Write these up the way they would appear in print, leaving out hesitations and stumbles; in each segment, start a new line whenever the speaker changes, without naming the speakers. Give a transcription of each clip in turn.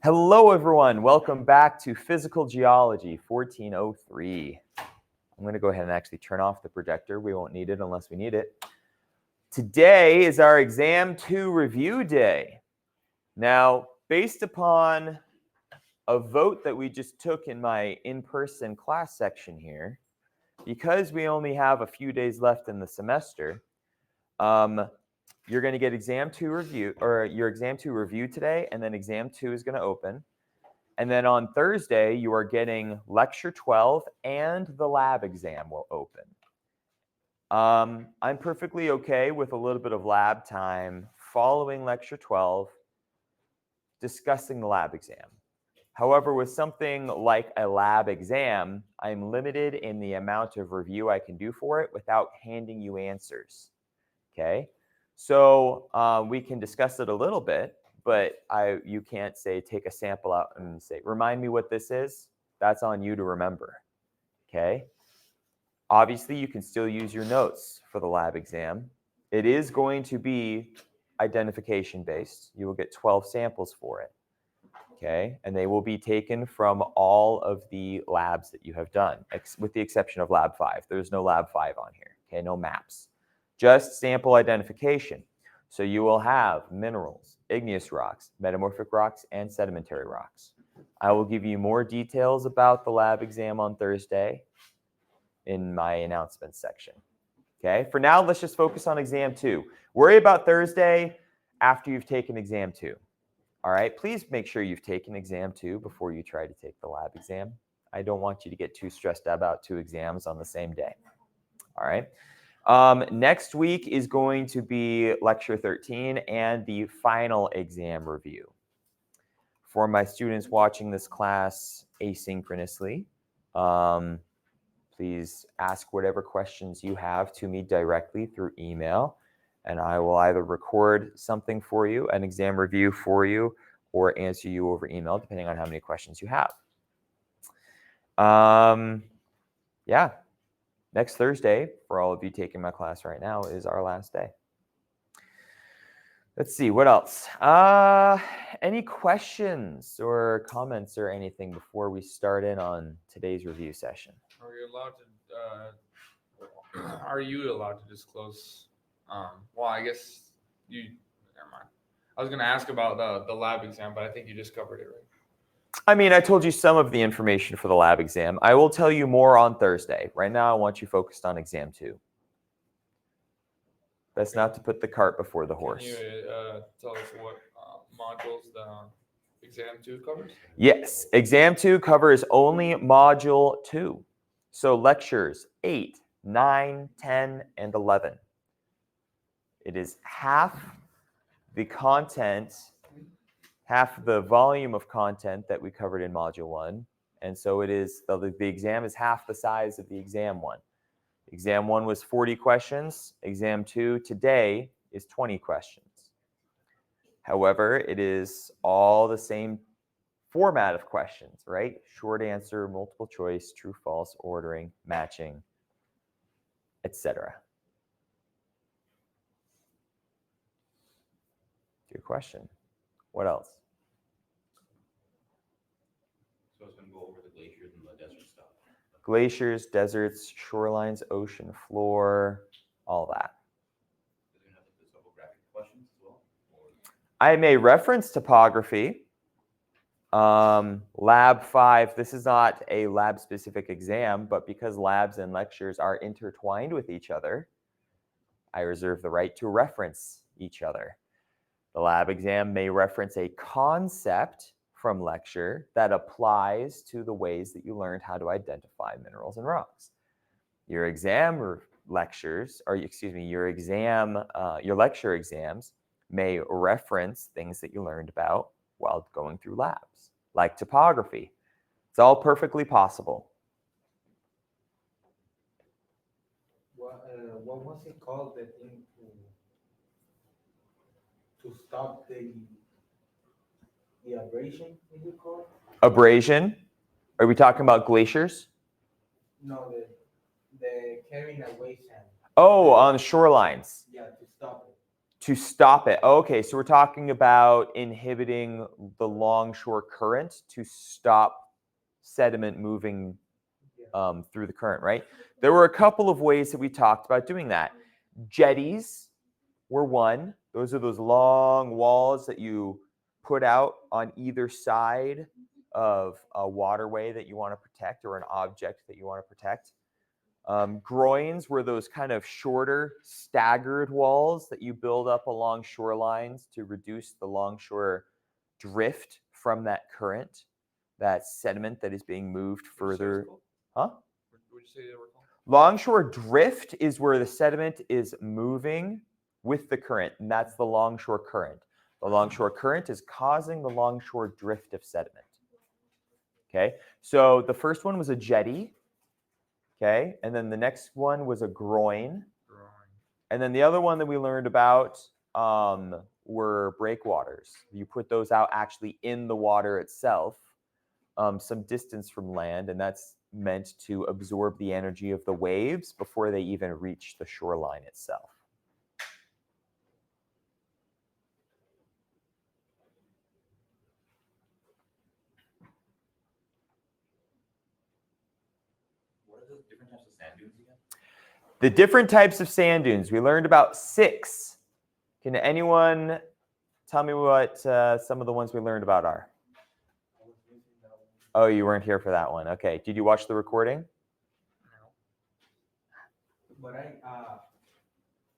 Hello, everyone. Welcome back to Physical Geology 1403. I'm going to go ahead and actually turn off the projector. We won't need it unless we need it. Today is our Exam 2 review day. Now, based upon a vote that we just took in my in-person class section here, because we only have a few days left in the semester, you're going to get Exam 2 review, or your Exam 2 review today, and then Exam 2 is going to open. And then on Thursday, you are getting Lecture 12 and the lab exam will open. I'm perfectly okay with a little bit of lab time following Lecture 12, discussing the lab exam. However, with something like a lab exam, I'm limited in the amount of review I can do for it without handing you answers. Okay? So we can discuss it a little bit, but you can't say take a sample out and say, remind me what this is. That's on you to remember, okay? Obviously, you can still use your notes for the lab exam. It is going to be identification based. You will get 12 samples for it, okay? And they will be taken from all of the labs that you have done, with the exception of Lab 5. There's no Lab 5 on here, okay? No maps. Just sample identification. So you will have minerals, igneous rocks, metamorphic rocks, and sedimentary rocks. I will give you more details about the lab exam on Thursday in my announcements section. Okay, for now, let's just focus on Exam 2. Worry about Thursday after you've taken Exam 2. All right, please make sure you've taken Exam 2 before you try to take the lab exam. I don't want you to get too stressed out about 2 exams on the same day. All right. Next week is going to be Lecture 13 and the final exam review. For my students watching this class asynchronously, please ask whatever questions you have to me directly through email, and I will either record something for you, an exam review for you, or answer you over email, depending on how many questions you have. Yeah. Next Thursday, for all of you taking my class right now, is our last day. Let's see, what else? Any questions or comments or anything before we start in on today's review session?
Are you allowed to disclose? Well, I guess you. Never mind. I was going to ask about the lab exam, but I think you just covered it, right?
I mean, I told you some of the information for the lab exam. I will tell you more on Thursday. Right now, I want you focused on Exam 2. That's not to put the cart before the horse.
Can you tell us what modules the Exam 2 covers?
Yes, Exam 2 covers only Module 2. So lectures 8, 9, 10, and 11. It is half the content, half the volume of content that we covered in Module 1. And so it is, the exam is half the size of the Exam 1. Exam 1 was 40 questions. Exam 2 today is 20 questions. However, it is all the same format of questions, right? Short answer, multiple choice, true, false, ordering, matching, etc. Good question. What else?
So it's going to go over the glaciers and the desert stuff.
Glaciers, deserts, shorelines, ocean floor, all that.
Is it going to have the topographic questions as well?
I may reference topography. Lab 5, this is not a lab-specific exam, but because labs and lectures are intertwined with each other, I reserve the right to reference each other. The lab exam may reference a concept from lecture that applies to the ways that you learned how to identify minerals and rocks. Your exam lectures, or excuse me, your lecture exams may reference things that you learned about while going through labs, like topography. It's all perfectly possible.
What was it called, the thing to stop the abrasion, is it called?
Abrasion? Are we talking about glaciers?
No, the carrying away sand.
Oh, on shorelines.
Yeah, to stop it.
To stop it. Okay, so we're talking about inhibiting the longshore current to stop sediment moving through the current, right? There were a couple of ways that we talked about doing that. Jetties were one. Those are those long walls that you put out on either side of a waterway that you want to protect or an object that you want to protect. Groins were those kind of shorter, staggered walls that you build up along shorelines to reduce the longshore drift from that current, that sediment that is being moved further. Huh?
What would you say they were called?
Longshore drift is where the sediment is moving with the current, and that's the longshore current. The longshore current is causing the longshore drift of sediment. Okay, so the first one was a jetty. Okay, and then the next one was a groin. And then the other one that we learned about were breakwaters. You put those out actually in the water itself, some distance from land, and that's meant to absorb the energy of the waves before they even reach the shoreline itself.
What are the different types of sand dunes again?
The different types of sand dunes, we learned about 6. Can anyone tell me what some of the ones we learned about are? Oh, you weren't here for that one. Okay. Did you watch the recording?
But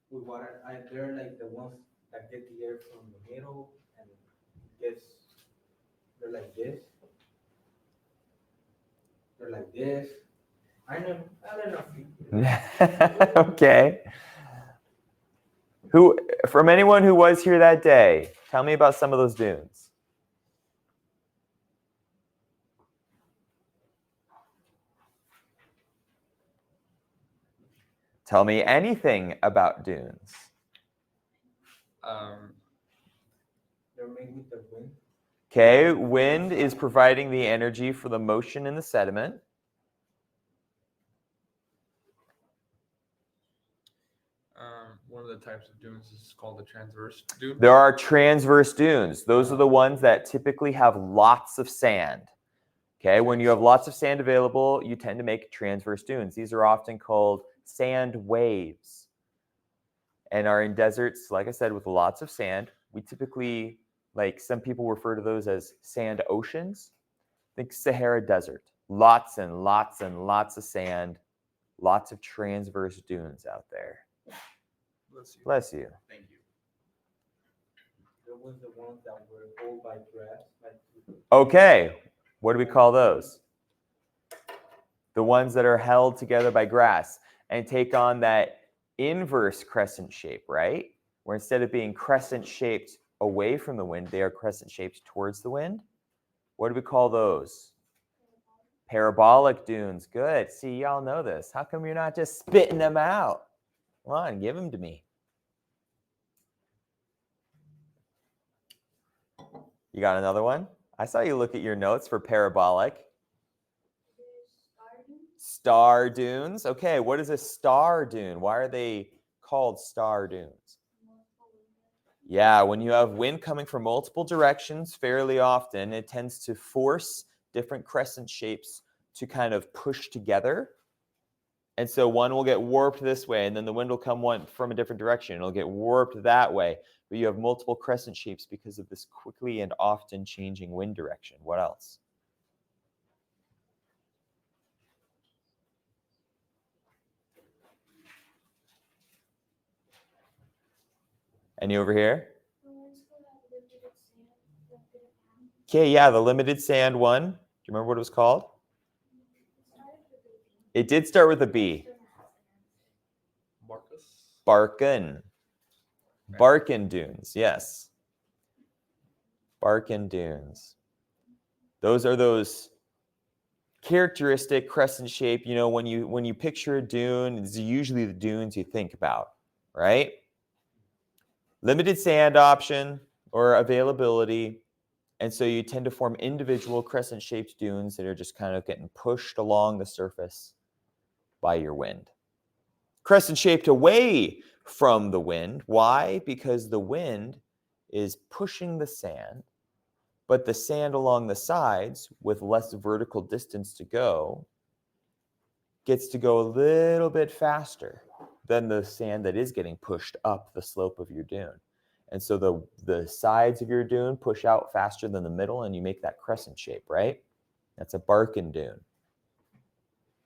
with water, they're like the ones that get the air from the middle and they're like this. They're like this. I don't know.
Okay. From anyone who was here that day, tell me about some of those dunes. Tell me anything about dunes.
They're made with the wind.
Okay, wind is providing the energy for the motion in the sediment.
One of the types of dunes is called the transverse dune.
There are transverse dunes. Those are the ones that typically have lots of sand. Okay, when you have lots of sand available, you tend to make transverse dunes. These are often called sand waves and are in deserts, like I said, with lots of sand. We typically, like some people refer to those as sand oceans. Think Sahara Desert. Lots and lots and lots of sand, lots of transverse dunes out there.
Bless you.
Bless you.
Thank you.
There was the ones that were held by grass.
Okay, what do we call those? The ones that are held together by grass and take on that inverse crescent shape, right? Where instead of being crescent shaped away from the wind, they are crescent shaped towards the wind. What do we call those? Parabolic dunes. Good. See, y'all know this. How come you're not just spitting them out? Come on, give them to me. You got another one? I saw you look at your notes for parabolic. Star dunes. Okay, what is a star dune? Why are they called star dunes? Yeah, when you have wind coming from multiple directions fairly often, it tends to force different crescent shapes to kind of push together. And so one will get warped this way, and then the wind will come one from a different direction. It'll get warped that way. But you have multiple crescent shapes because of this quickly and often changing wind direction. What else? Any over here? Okay, yeah, the limited sand one. Do you remember what it was called? It did start with a B. Barken. Barken dunes, yes. Barken dunes. Those are those characteristic crescent shape. You know, when you picture a dune, it's usually the dunes you think about, right? Limited sand option or availability. And so you tend to form individual crescent-shaped dunes that are just kind of getting pushed along the surface by your wind. Crescent-shaped away from the wind. Why? Because the wind is pushing the sand, but the sand along the sides with less vertical distance to go gets to go a little bit faster than the sand that is getting pushed up the slope of your dune. And so the sides of your dune push out faster than the middle, and you make that crescent shape, right? That's a Barkin dune.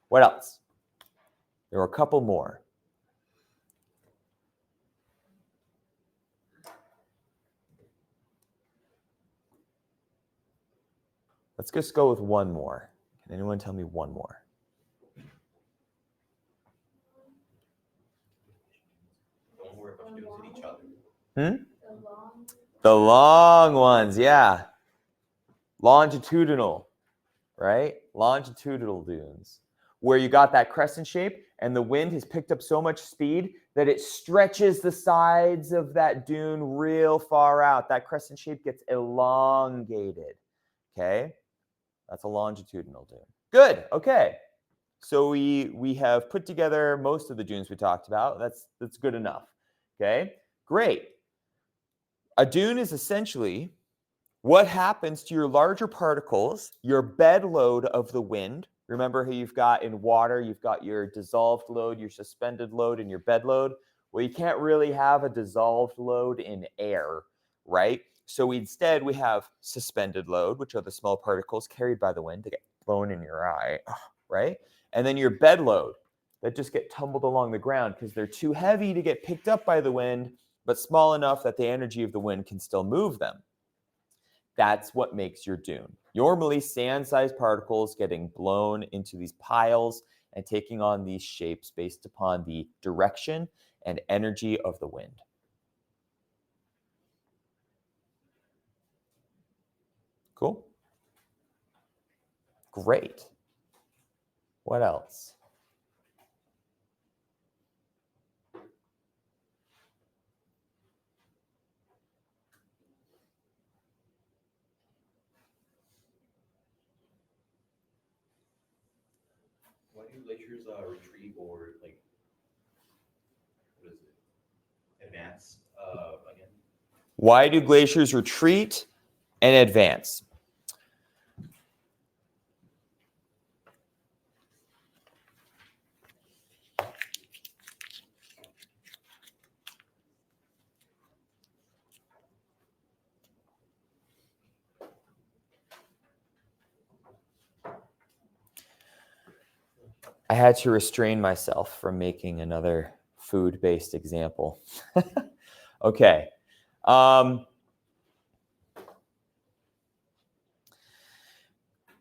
What else? There were a couple more. Let's just go with one more. Can anyone tell me one more?
Don't worry about dunes at each other.
The long ones, yeah. Longitudinal, right? Longitudinal dunes, where you got that crescent shape and the wind has picked up so much speed that it stretches the sides of that dune real far out. That crescent shape gets elongated, okay? That's a longitudinal dune. Good, okay. So we have put together most of the dunes we talked about. That's good enough, okay? Great. A dune is essentially what happens to your larger particles, your bed load of the wind. Remember how you've got in water, you've got your dissolved load, your suspended load, and your bed load? Well, you can't really have a dissolved load in air, right? So instead, we have suspended load, which are the small particles carried by the wind to get blown in your eye, right? And then your bed load that just get tumbled along the ground because they're too heavy to get picked up by the wind, but small enough that the energy of the wind can still move them. That's what makes your dune. Normally, sand-sized particles getting blown into these piles and taking on these shapes based upon the direction and energy of the wind. Cool? Great. What else?
Why do glaciers retreat or like what is it? Advance again?
Why do glaciers retreat and advance? I had to restrain myself from making another food-based example. Okay.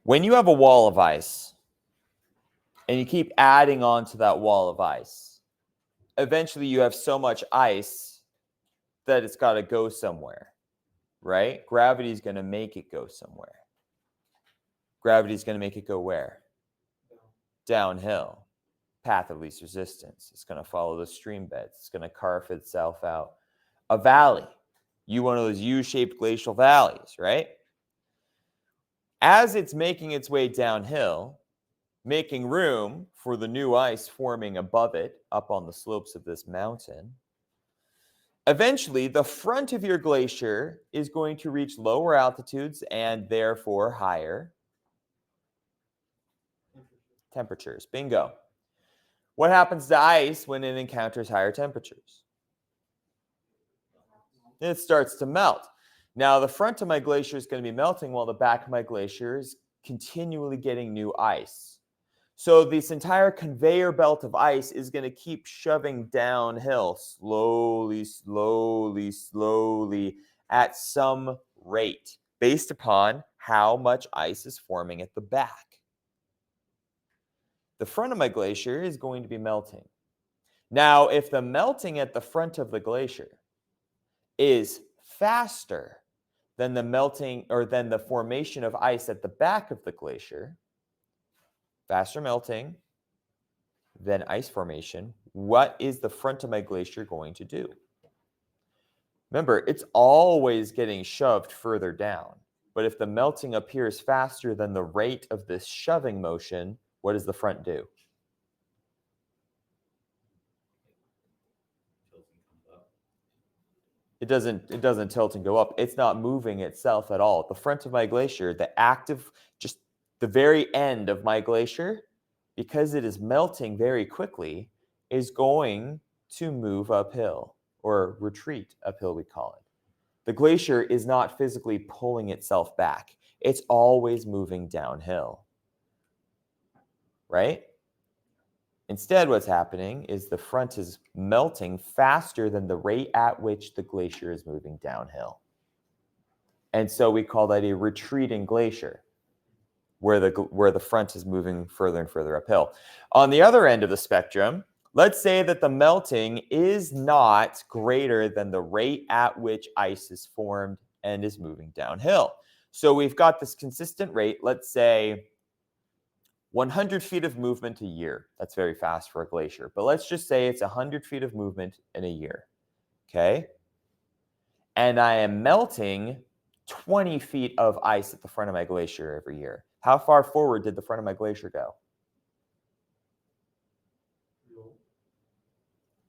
When you have a wall of ice and you keep adding on to that wall of ice, eventually you have so much ice that it's got to go somewhere, right? Gravity is going to make it go somewhere. Gravity is going to make it go where? Downhill. Path of least resistance. It's going to follow the stream beds. It's going to carve itself out. A valley. One of those U-shaped glacial valleys, right? As it's making its way downhill, making room for the new ice forming above it, up on the slopes of this mountain, eventually the front of your glacier is going to reach lower altitudes and therefore higher temperatures. Bingo. What happens to ice when it encounters higher temperatures? It starts to melt. Now, the front of my glacier is going to be melting while the back of my glacier is continually getting new ice. So this entire conveyor belt of ice is going to keep shoving downhill slowly, slowly, slowly at some rate based upon how much ice is forming at the back. The front of my glacier is going to be melting. Now, if the melting at the front of the glacier is faster than the melting or than the formation of ice at the back of the glacier, faster melting than ice formation, what is the front of my glacier going to do? Remember, it's always getting shoved further down. But if the melting appears faster than the rate of this shoving motion, what does the front do? it doesn't tilt and go up. It's not moving itself at all. The front of my glacier, just the very end of my glacier, because it is melting very quickly, is going to move uphill, or retreat uphill, we call it. The glacier is not physically pulling itself back. It's always moving downhill, right? Instead, what's happening is the front is melting faster than the rate at which the glacier is moving downhill. And so we call that a retreating glacier, where the front is moving further and further uphill. On the other end of the spectrum, let's say that the melting is not greater than the rate at which ice is formed and is moving downhill. So we've got this consistent rate, let's say 100 feet of movement a year. That's very fast for a glacier, but let's just say it's 100 feet of movement in a year, okay? And I am melting 20 feet of ice at the front of my glacier every year. How far forward did the front of my glacier go?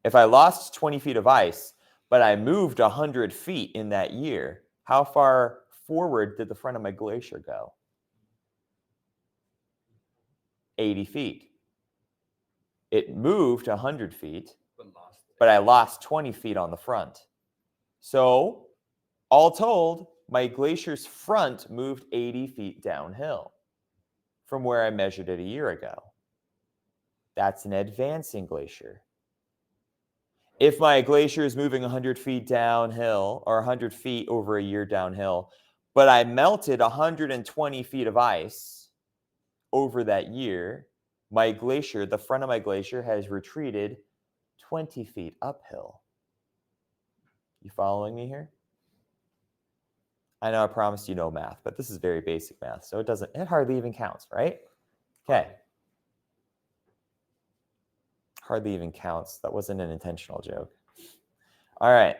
If I lost 20 feet of ice, but I moved 100 feet in that year, how far forward did the front of my glacier go? 80 feet. It moved 100 feet, but I lost 20 feet on the front. So, all told, my glacier's front moved 80 feet downhill from where I measured it a year ago. That's an advancing glacier. If my glacier is moving 100 feet downhill, or 100 feet over a year downhill, but I melted 120 feet of ice over that year, my glacier, the front of my glacier, has retreated 20 feet uphill. You following me here? I know I promised you no math, but this is very basic math, so it hardly even counts, right? Okay. Hardly even counts. That wasn't an intentional joke. All right.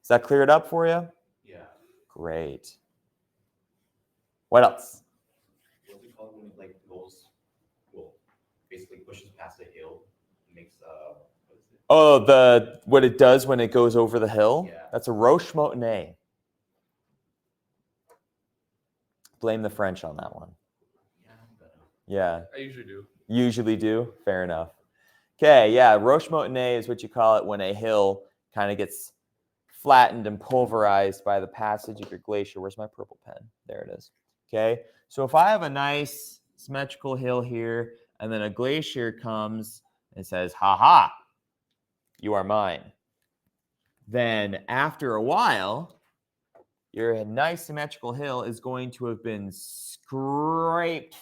Does that clear it up for you?
Yeah.
Great. What else?
What's it called when it like goes, well, basically pushes past a hill, and makes what is it?
Oh, what it does when it goes over the hill?
Yeah.
That's a roche-montagnier. Blame the French on that one.
Yeah, I'm gonna.
Yeah.
I usually do.
Usually do? Fair enough. Okay, yeah, roche-montagnier is what you call it when a hill kind of gets flattened and pulverized by the passage of your glacier. Where's my purple pen? There it is. Okay, so if I have a nice symmetrical hill here, and then a glacier comes and says, "Ha ha, you are mine," then after a while, your nice symmetrical hill is going to have been scraped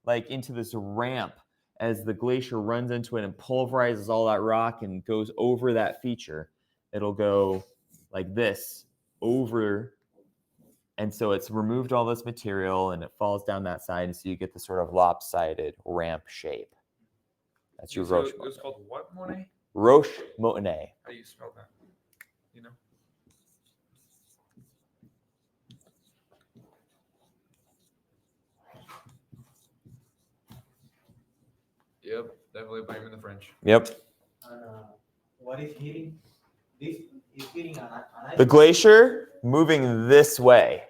like into this ramp as the glacier runs into it and pulverizes all that rock and goes over that feature. It'll go like this over, and so it's removed all this material and it falls down that side, and so you get the sort of lopsided ramp shape. That's your
So
roche.
it was called what, Monet?
Roche-montagnier.
How do you spell that? You know? Yep, definitely blaming the French.
Yep.
And what is hitting? This is hitting an ice.
The glacier moving this way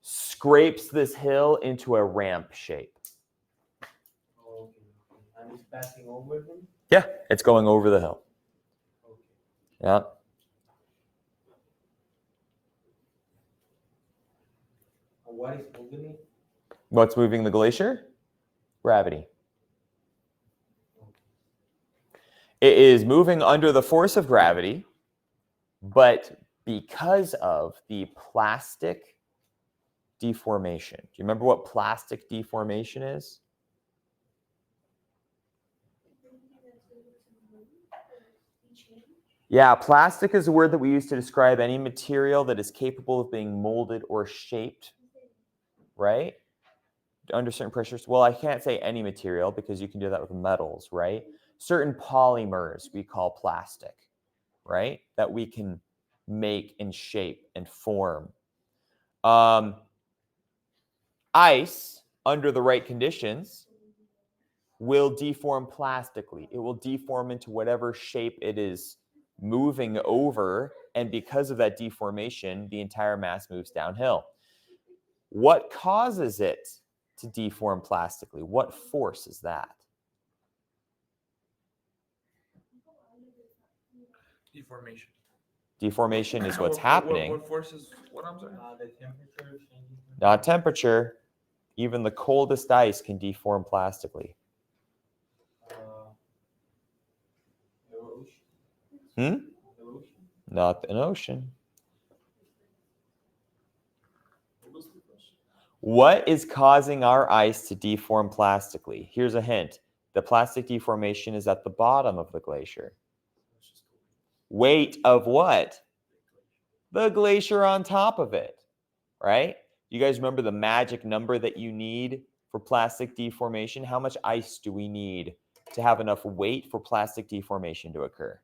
scrapes this hill into a ramp shape.
Okay. And it's passing over them.
Yeah, it's going over the hill.
Okay.
Yeah.
And what is moving it?
What's moving the glacier? Gravity. It is moving under the force of gravity, but because of the plastic deformation. Do you remember what plastic deformation is? Yeah, plastic is a word that we use to describe any material that is capable of being molded or shaped, right? Under certain pressures. Well, I can't say any material because you can do that with metals, right? Certain polymers we call plastic, right? That we can make and shape and form. Ice, under the right conditions, will deform plastically. It will deform into whatever shape it is moving over, and because of that deformation, the entire mass moves downhill. What causes it to deform plastically? What force is that?
Deformation.
Deformation is what's
What
happening.
forces? What I'm sorry?
The temperature changing.
Not temperature. Even the coldest ice can deform plastically.
Erosion.
Not an ocean. What is causing our ice to deform plastically? Here's a hint. The plastic deformation is at the bottom of the glacier. Weight of what? The glacier on top of it, right? You guys remember the magic number that you need for plastic deformation? How much ice do we need to have enough weight for plastic deformation to occur?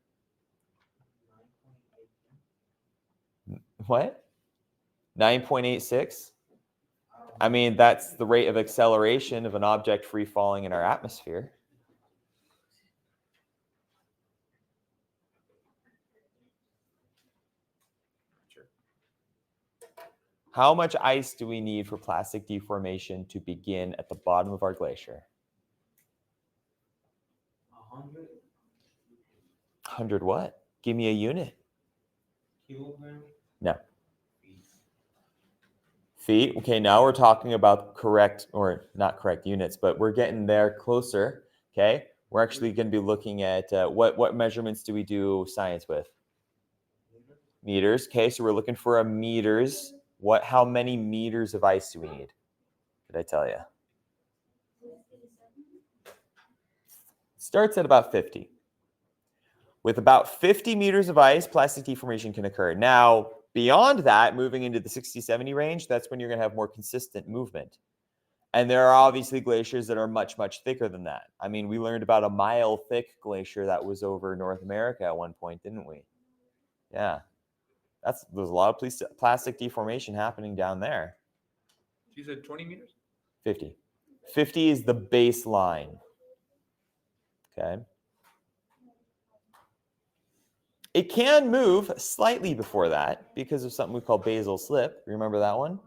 What? 9.86? I mean, that's the rate of acceleration of an object free falling in our atmosphere. How much ice do we need for plastic deformation to begin at the bottom of our glacier?
100
100 what? Give me a unit.
kilograms.
No. Feet. Okay, now we're talking about correct, or not correct units, but we're getting there closer. Okay, we're actually going to be looking at what measurements do we do science with? Meters. Okay, so we're looking for a meters. How many meters of ice do we need? Did I tell you? Starts at about 50. With about 50 meters of ice, plastic deformation can occur. Now, beyond that, moving into the 60, 70 range, that's when you're going to have more consistent movement. And there are obviously glaciers that are much, much thicker than that. I mean, we learned about a mile thick glacier that was over North America at one point, didn't we? Yeah. There's a lot of plastic deformation happening down there.
You said 20 meters?
50. 50 is the baseline. Okay. It can move slightly before that because of something we call basal slip. Remember that one?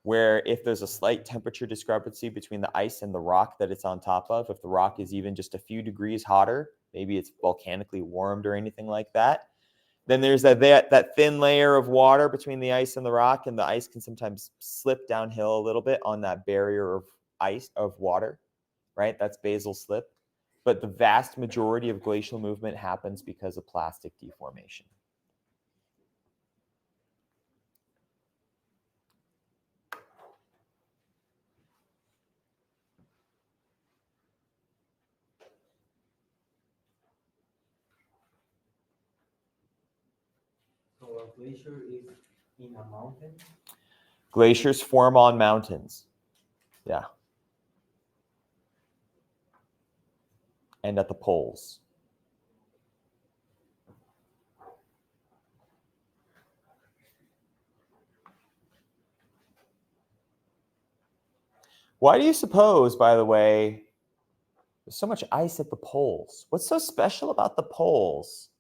Where if there's a slight temperature discrepancy between the ice and the rock that it's on top of, if the rock is even just a few degrees hotter, maybe it's volcanically warmed or anything like that, then there's that thin layer of water between the ice and the rock, and the ice can sometimes slip downhill a little bit on that barrier of ice, of water, right? That's basal slip. But the vast majority of glacial movement happens because of plastic deformation.
So a glacier is in a mountain.
Glaciers form on mountains. Yeah. And at the poles. Why do you suppose, by the way, there's so much ice at the poles? What's so special about the poles?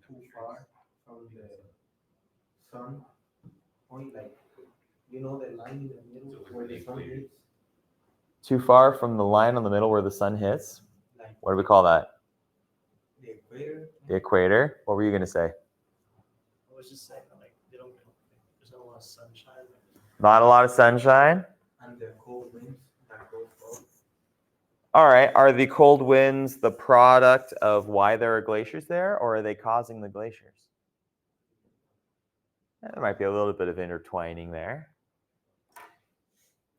Too far from the sun point, like the line in the middle where the sun hits.
Too far from the line on the middle where the sun hits?
Like
What do we call that?
the equator.
The equator? What were you going to say?
I was just saying that, like, there's not a lot of sunshine.
Not a lot of sunshine?
And the cold winds that go forward.
All right. Are the cold winds the product of why there are glaciers there, or are they causing the glaciers? There might be a little bit of intertwining there.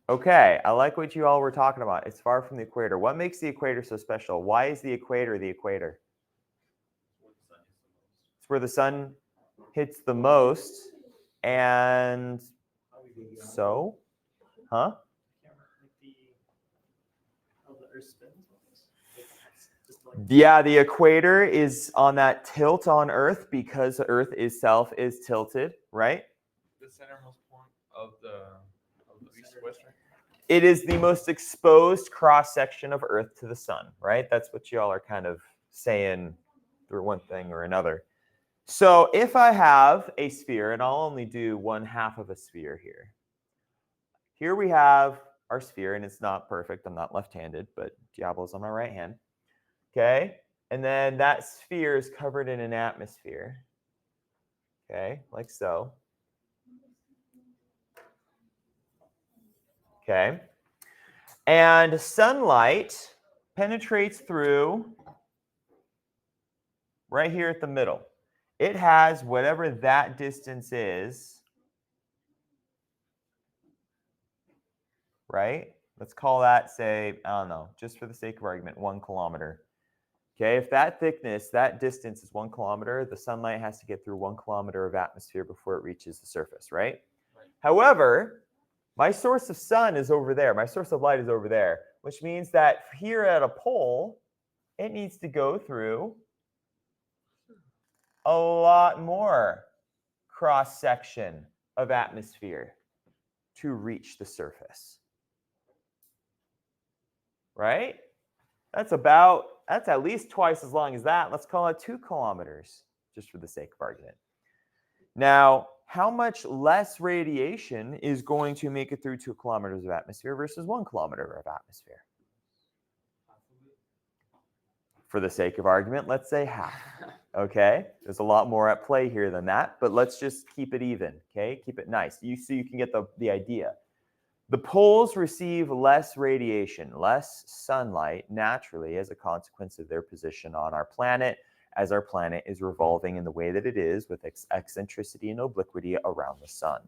Okay, I like what you all were talking about. It's far from the equator. What makes the equator so special? Why is the equator the equator? It's where the sun hits the most. And so, huh? Yeah, the equator is on that tilt on Earth because Earth itself is tilted, right?
The centermost point of the east-west, right?
It is the most exposed cross-section of Earth to the sun, right? That's what y'all are kind of saying through one thing or another. So if I have a sphere, and I'll only do 1/2 of a sphere here. Here we have our sphere, and it's not perfect. I'm not left-handed, but Diablo's on my right hand. Okay, and then that sphere is covered in an atmosphere. Okay, like so. Okay, and sunlight penetrates through right here at the middle. It has whatever that distance is, right? Let's call that, say, I don't know, just for the sake of argument, 1 kilometer. Okay, if that thickness, that distance is 1 kilometer, the sunlight has to get through 1 kilometer of atmosphere before it reaches the surface, right? However, my source of sun is over there. My source of light is over there, which means that here at a pole, it needs to go through a lot more cross-section of atmosphere to reach the surface. Right? That's at least twice as long as that. Let's call it 2 kilometers, just for the sake of argument. Now, how much less radiation is going to make it through 2 kilometers of atmosphere versus 1 kilometer of atmosphere? For the sake of argument, let's say half. Okay, there's a lot more at play here than that, but let's just keep it even. Okay, keep it nice. So you can get the idea. The poles receive less radiation, less sunlight naturally as a consequence of their position on our planet, as our planet is revolving in the way that it is with eccentricity and obliquity around the sun.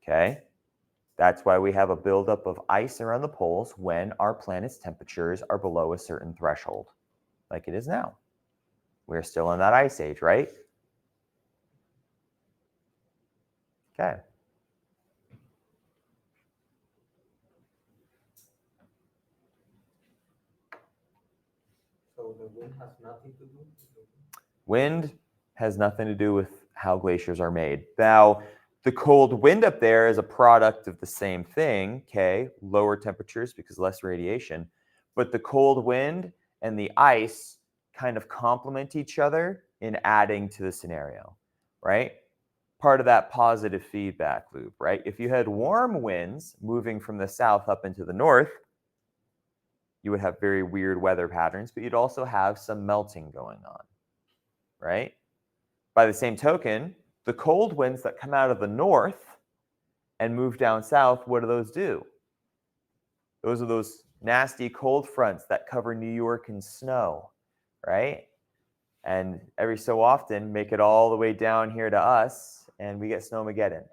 Okay, that's why we have a buildup of ice around the poles when our planet's temperatures are below a certain threshold, like it is now. We're still in that ice age, right? Okay.
So the wind has nothing to do?
Wind has nothing to do with how glaciers are made. Now, the cold wind up there is a product of the same thing, okay? Lower temperatures because less radiation. But the cold wind and the ice kind of complement each other in adding to the scenario, right? Part of that positive feedback loop, right? If you had warm winds moving from the south up into the north, you would have very weird weather patterns, but you'd also have some melting going on, right? By the same token, the cold winds that come out of the north and move down south, what do those do? Those are those nasty cold fronts that cover New York in snow, right? And every so often make it all the way down here to us, and we get snowmageddon,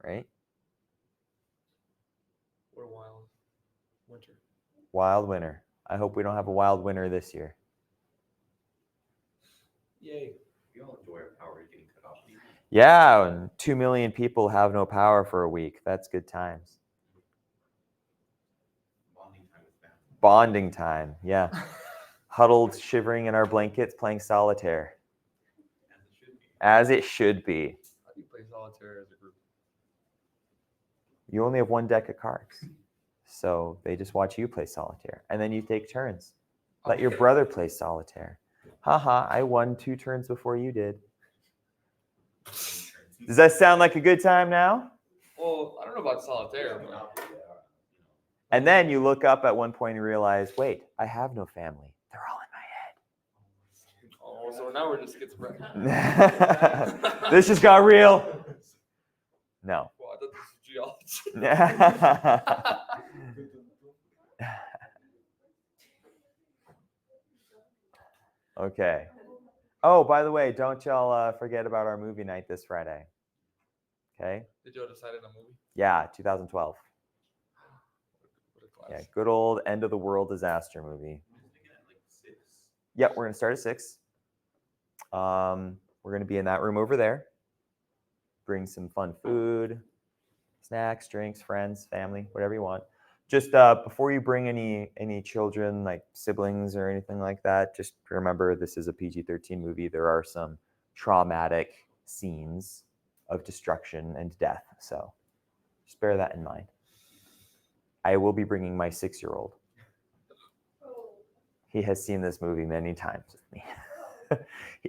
right?
What a wild winter.
Wild winter. I hope we don't have a wild winter this year.
Yay.
We all enjoy our power getting cut off.
Yeah, and 2 million people have no power for a week. That's good times.
Bonding time with family.
Bonding time, yeah. Huddled, shivering in our blankets, playing solitaire.
As it should be.
As it should be.
How do you play solitaire as a group?
You only have 1 deck of cards. So they just watch you play solitaire. And then you take turns. Let your brother play solitaire. Haha, I won 2 turns before you did. Does that sound like a good time now?
Well, I don't know about solitaire. But
And then you look up at one point and realize, wait, I have no family. They're all
oh, so now we're just schizophrenic.
in my head. This just got real. No.
Well, I thought this was geology.
Okay. Oh, by the way, don't y'all forget about our movie night this Friday. Okay?
Did y'all decide on a movie?
Yeah, 2012.
What a
Yeah,
class.
good old end of the world disaster movie. Yep, we're gonna start at 6. We're gonna be in that room over there. Bring some fun food, snacks, drinks, friends, family, whatever you want. Just before you bring any children, like siblings or anything like that, just remember this is a PG-13 movie. There are some traumatic scenes of destruction and death, so just bear that in mind. I will be bringing my 6-year-old. He has seen this movie many times with me.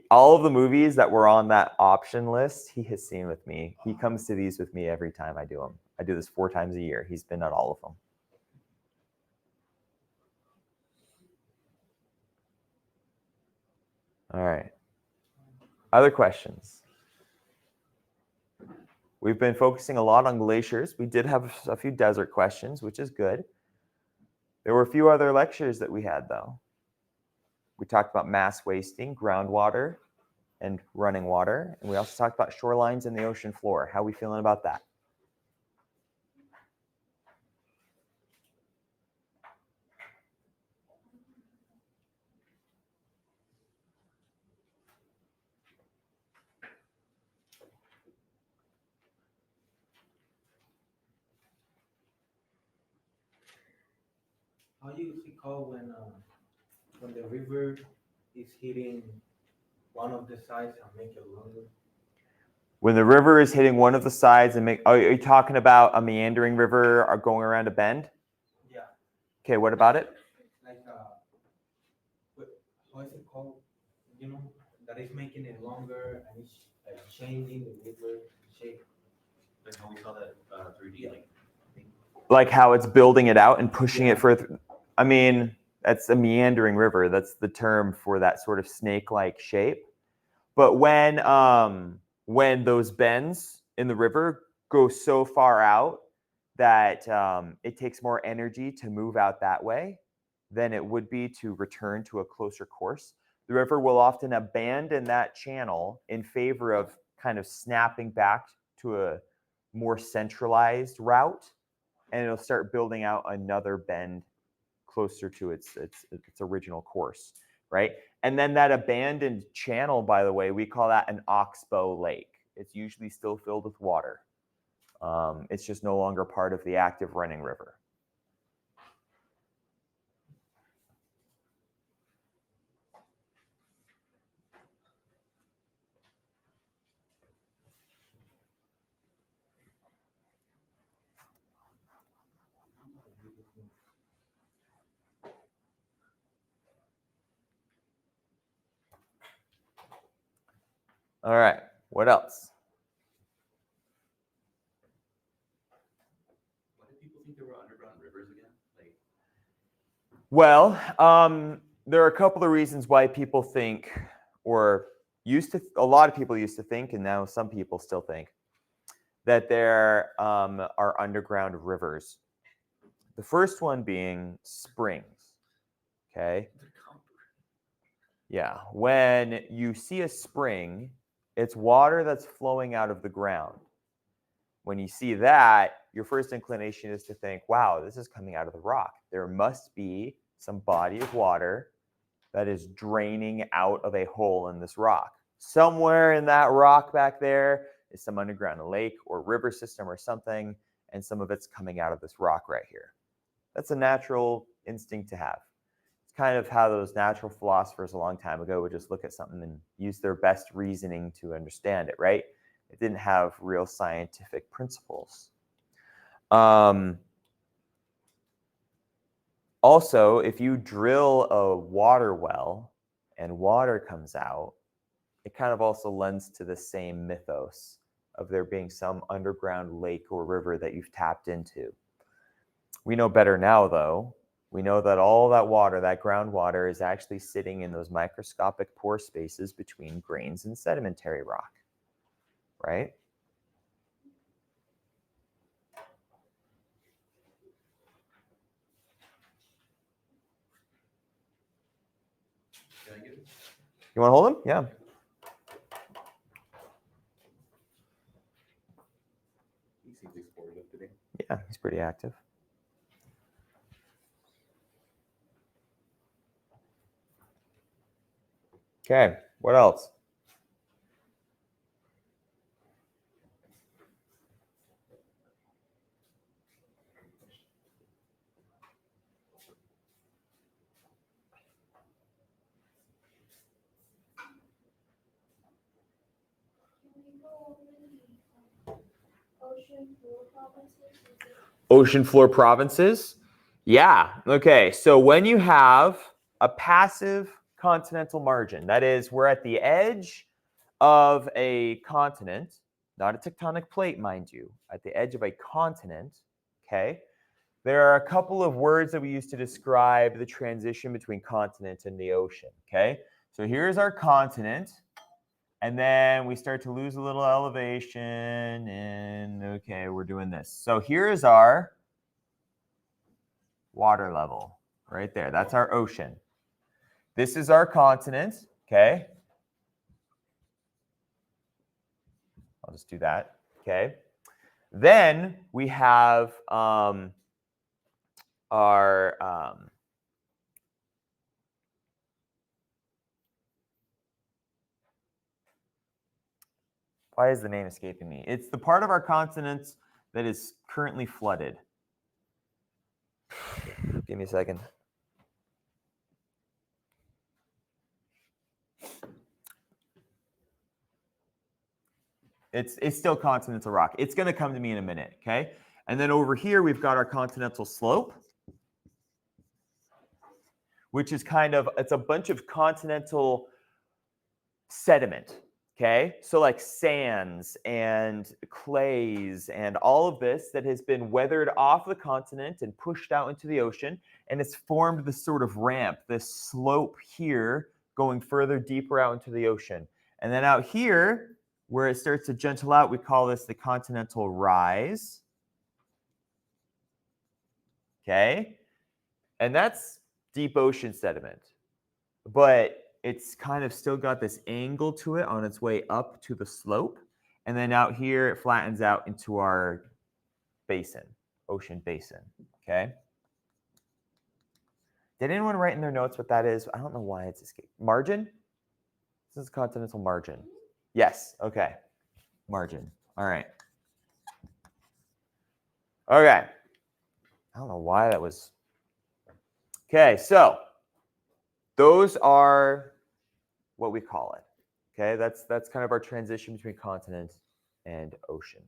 All of the movies that were on that option list, he has seen with me. He comes to these with me every time I do them. I do this 4 times a year. He's been at all of them. All right. Other questions? We've been focusing a lot on glaciers. We did have a few desert questions, which is good. There were a few other lectures that we had, though. We talked about mass wasting, groundwater, and running water. And we also talked about shorelines and the ocean floor. How are we feeling about that?
How you see call when the river is hitting one of the sides and make it longer?
When the river is hitting one of the sides and make, oh, are you talking about a meandering river or going around a bend?
Yeah,
Okay, what about it?
like how is it called? You know, that is making it longer and it's like changing the river shape.
Like how we saw that 3D, like
Like how it's building it out and pushing it further. I mean, that's a meandering river. That's the term for that sort of snake-like shape. But when those bends in the river go so far out that it takes more energy to move out that way than it would be to return to a closer course, the river will often abandon that channel in favor of kind of snapping back to a more centralized route, and it'll start building out another bend closer to its original course, right? And then that abandoned channel, by the way, we call that an oxbow lake. It's usually still filled with water. It's just no longer part of the active running river. All right, what else?
why did people think there were underground rivers again? Like
Well, there are a couple of reasons why people think, or a lot of people used to think, and now some people still think, that there are underground rivers. The first one being springs, okay? Yeah, when you see a spring, it's water that's flowing out of the ground. When you see that, your first inclination is to think, wow, this is coming out of the rock. There must be some body of water that is draining out of a hole in this rock. Somewhere in that rock back there is some underground lake or river system or something, and some of it's coming out of this rock right here. That's a natural instinct to have. It's kind of how those natural philosophers a long time ago would just look at something and use their best reasoning to understand it, right? It didn't have real scientific principles. Also, if you drill a water well and water comes out, it kind of also lends to the same mythos of there being some underground lake or river that you've tapped into. We know better now, though. We know that all that water, that groundwater, is actually sitting in those microscopic pore spaces between grains and sedimentary rock, right?
can I get it?
You want to hold them? Yeah.
He seems explorative today.
Yeah, he's pretty active. Okay, what else? Ocean floor provinces? Yeah. Okay. So when you have a passive continental margin. That is, we're at the edge of a continent, not a tectonic plate, mind you, at the edge of a continent, okay? There are a couple of words that we use to describe the transition between continent and the ocean, okay? So here's our continent, and then we start to lose a little elevation, and okay, we're doing this. So here's our water level right there. That's our ocean. This is our continent, okay? I'll just do that, okay? Then we have our why is the name escaping me? It's the part of our continent that is currently flooded. Give me a second. It's still continental rock. It's going to come to me in a minute, okay? And then over here, we've got our continental slope, which is kind of, it's a bunch of continental sediment, okay? So like sands and clays and all of this that has been weathered off the continent and pushed out into the ocean, and it's formed this sort of ramp, this slope here going further deeper out into the ocean. And then out here, where it starts to gentle out, we call this the continental rise. Okay? And that's deep ocean sediment. But it's kind of still got this angle to it on its way up to the slope. And then out here, it flattens out into our basin, ocean basin. Okay? Did anyone write in their notes what that is? I don't know why it's escaped. Margin? This is continental margin. Yes, okay. Margin. All right. Okay. I don't know why that was. Okay, so those are what we call it. Okay, that's kind of our transition between continent and ocean.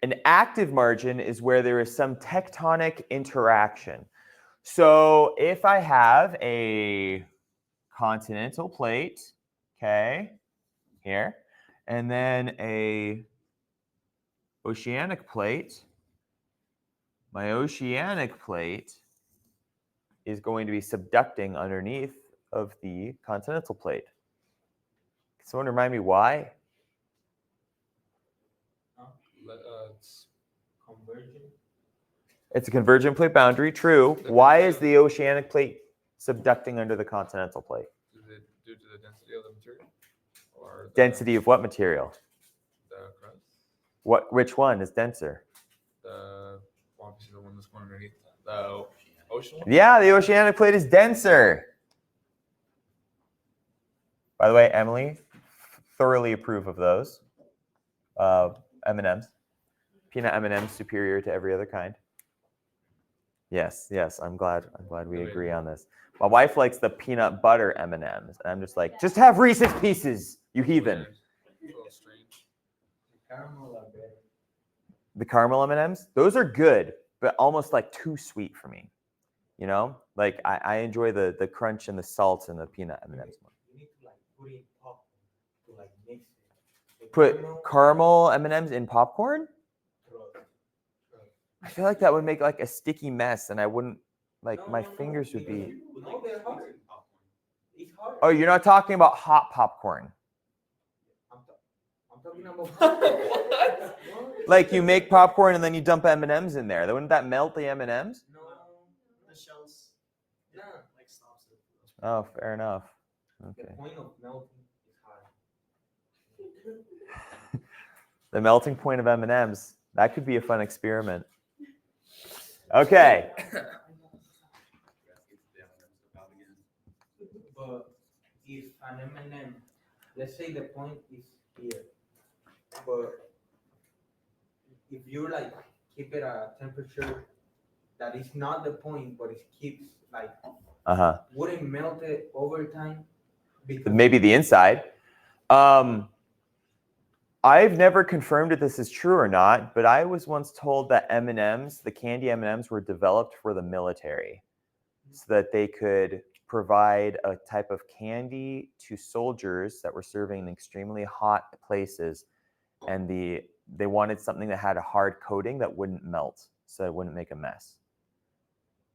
An active margin is where there is some tectonic interaction. So if I have a continental plate, okay, here, and then a oceanic plate, my oceanic plate is going to be subducting underneath of the continental plate. Can someone remind me why?
It's
Convergent.
It's a convergent plate boundary, true. Why is the oceanic plate subducting under the continental plate?
Is it due to the density of the material? Or the
Density of what material?
The crust?
Which one is denser?
Obviously the one that's going underneath the ocean one?
Yeah, the oceanic plate is denser. By the way, Emily, thoroughly approve of those. M&Ms. Peanut M&Ms superior to every other kind. Yes, I'm glad we agree on this. My wife likes the peanut butter M&Ms, and I'm just like, just have Reese's Pieces, you heathen.
Weird. A little strange.
Caramel are better.
The caramel M&Ms, those are good, but almost like too sweet for me. You know, like I enjoy the crunch and the salt and the peanut M&Ms more.
You need to like put in popcorn to like mix it. The
Put caramel M&Ms in popcorn?
Trust.
I feel like that would make like a sticky mess, and I wouldn't like
No,
my
no, no,
fingers would be.
No, they're hard. It's hard.
Oh, you're not talking about hot popcorn.
I'm talking about
What?
Like you make popcorn and then you dump M&Ms in there. Wouldn't that melt the M&Ms?
No,
The shells.
no.
Like stops it.
Oh, fair enough.
The
Okay.
point of melting is hard.
The melting point of M&Ms. That could be a fun experiment. Okay.
But if an M&M let's say the point is here, but if you like keep it at a temperature that is not the point, but it keeps like wouldn't melt it over time because
Maybe the inside. I've never confirmed if this is true or not, but I was once told that M&Ms, the candy M&Ms, were developed for the military so that they could provide a type of candy to soldiers that were serving in extremely hot places, and they wanted something that had a hard coating that wouldn't melt, so it wouldn't make a mess.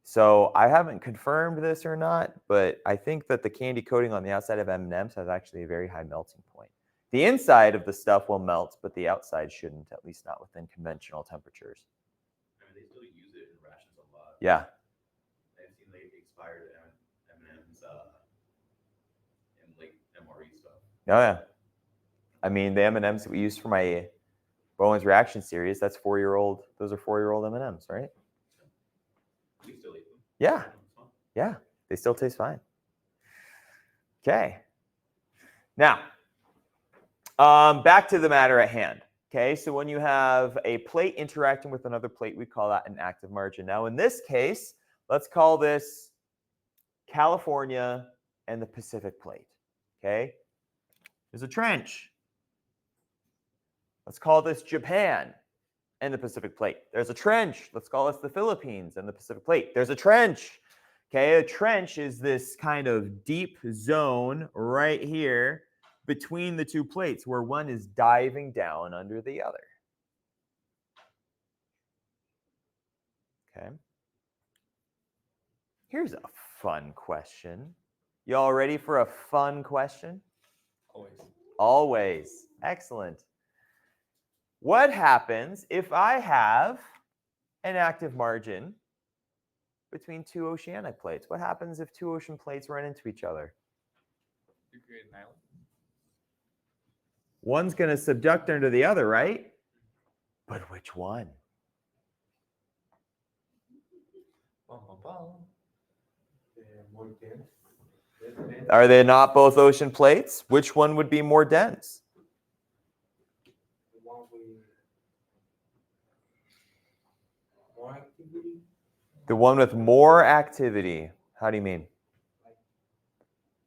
So I haven't confirmed this or not, but I think that the candy coating on the outside of M&Ms has actually a very high melting point. The inside of the stuff will melt, but the outside shouldn't, at least not within conventional temperatures.
I mean, they still use it in rations a lot.
Yeah.
I've seen like expired M&Ms and like MRE stuff.
Oh yeah. I mean, the M&Ms that we use for my Bowen's reaction series, that's 4-year-old. Those are 4-year-old M&Ms, right?
We still eat them.
Yeah.
It's fun.
Yeah. They still taste fine. Okay. Now, back to the matter at hand. Okay, so when you have a plate interacting with another plate, we call that an active margin. Now, in this case, let's call this California and the Pacific plate. Okay, there's a trench. Let's call this Japan and the Pacific plate. There's a trench. Let's call this the Philippines and the Pacific plate. There's a trench. Okay, a trench is this kind of deep zone right here between the two plates where one is diving down under the other. Okay. Here's a fun question. Y'all ready for a fun question?
Always.
Always. Excellent. What happens if I have an active margin between two oceanic plates? What happens if two ocean plates run into each other?
You create an island.
One's going to subduct under the other, right? But which one?
Bum, bum, bum.
more dense.
Are they not both ocean plates? Which one would be more dense?
The one with more activity,
The one with more activity. How do you mean?
like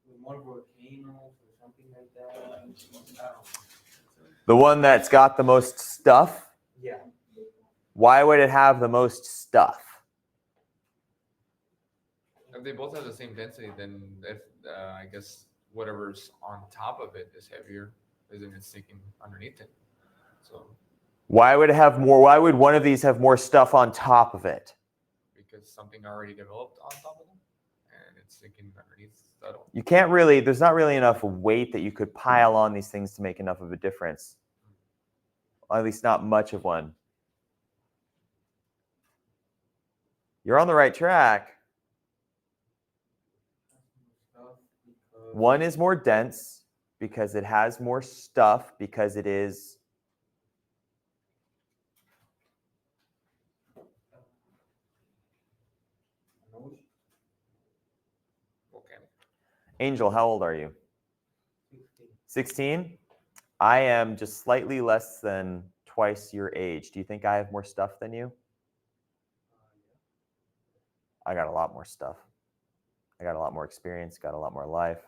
with more volcanoes or something like that. I don't know.
The one that's got the most stuff?
Yeah.
Why would it have the most stuff?
If they both have the same density, then if I guess whatever's on top of it is heavier, isn't it sinking underneath it? So
Why would it have more? Why would one of these have more stuff on top of it?
because something already developed on top of them, and it's sinking underneath. So I don't.
You can't really, there's not really enough weight that you could pile on these things to make enough of a difference. At least not much of one. You're on the right track.
Stuff because
One is more dense because it has more stuff, because it is
an ocean,
Volcanic.
Angel, how old are you?
16.
16? I am just slightly less than twice your age. Do you think I have more stuff than you? I got a lot more stuff. I got a lot more experience, got a lot more life.